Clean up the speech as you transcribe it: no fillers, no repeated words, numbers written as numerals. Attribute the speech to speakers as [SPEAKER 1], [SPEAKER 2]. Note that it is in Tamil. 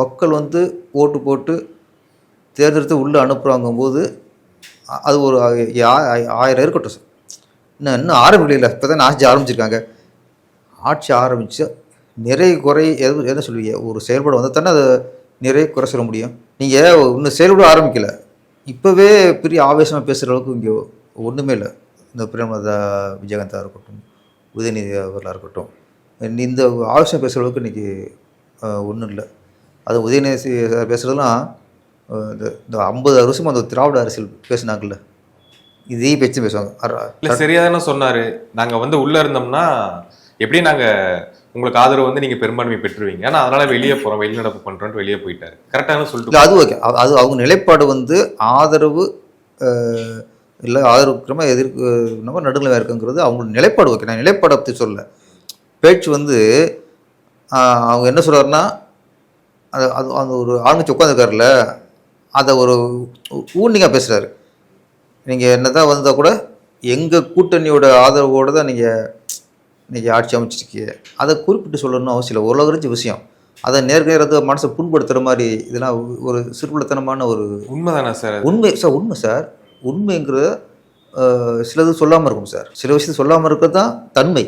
[SPEAKER 1] மக்கள் வந்து ஓட்டு போட்டு தேர்ந்தெடுத்து உள்ளே அனுப்புகிறாங்கும்போது அது ஒரு 1000 இருக்கட்டும் சார். இன்னும் ஆரம்பிக்கல, இப்போ தான் ஆட்சி ஆரம்பிச்சிருக்காங்க. ஆட்சி ஆரம்பித்து நிறை குறை எதை சொல்லுவீங்க? ஒரு செயல்பாடு வந்தால் தானே அதை நிறைய குறை சொல்ல முடியும். நீங்கள் இன்னும் செயல்பட ஆரம்பிக்கல, இப்போவே பெரிய ஆவேசமாக பேசுகிற அளவுக்கு இங்கே ஒன்றுமே இல்லை. இந்த பிரேமலதா விஜயகாந்தாக இருக்கட்டும், உதயநிதி அவர்களாக இருக்கட்டும், இந்த ஆவேசம் பேசுகிற அளவுக்கு இன்றைக்கி ஒன்றும் இல்லை. அது உதயநிதி பேசுகிறதுலாம் இந்த 50 வருஷம் அந்த திராவிட அரசியல் பேசினாங்கல்ல, இதே பேச்சு பேசுவாங்க.
[SPEAKER 2] இல்லை, சரியாக தானே சொன்னார். நாங்கள் வந்து உள்ளே இருந்தோம்னா எப்படி நாங்கள் உங்களுக்கு ஆதரவு வந்து நீங்கள் பெரும்பான்மை பெற்றுவீங்க, ஆனால் அதனால் வெளியே போகிறோம், வெளிநடப்பு பண்ணுறோன்ட்டு வெளியே போயிட்டார். கரெக்டான சொல்லிட்டு
[SPEAKER 1] அது ஓகே. அது அவங்க நிலைப்பாடு வந்து ஆதரவு இல்லை, ஆதரவுக்கிரமாக எதிர்ப்பு நடுநிலையாக இருக்குங்கிறது அவங்களோட நிலைப்பாடு. ஓகே, நான் நிலைப்பாடை பற்றி சொல்ல. பேச்சு வந்து அவங்க என்ன சொல்கிறாருன்னா, அது அந்த ஒரு ஆரம்பிச்சு உட்காந்துருக்காருல, அதை ஒரு ஊனிங்காக பேசுகிறாரு. நீங்கள் என்ன தான் வந்தால் கூட எங்கள் கூட்டணியோட ஆதரவோடு தான் நீங்கள் ஆட்சி அமைச்சிருக்கீங்க, அதை குறிப்பிட்டு சொல்லணும்னு அவசியம் இல்லை. உலகறிஞ்ச விஷயம். அதை நேர்கிறது மனசை புண்படுத்துகிற மாதிரி இதெல்லாம் ஒரு சிறுபுலத்தனமான ஒரு
[SPEAKER 2] உண்மை தானே சார்?
[SPEAKER 1] உண்மை சார், உண்மை சார். உண்மைங்கிறத சிலது சொல்லாமல் இருக்கும் சார். சில விஷயத்தை சொல்லாமல் இருக்கிறது தான் தன்மை.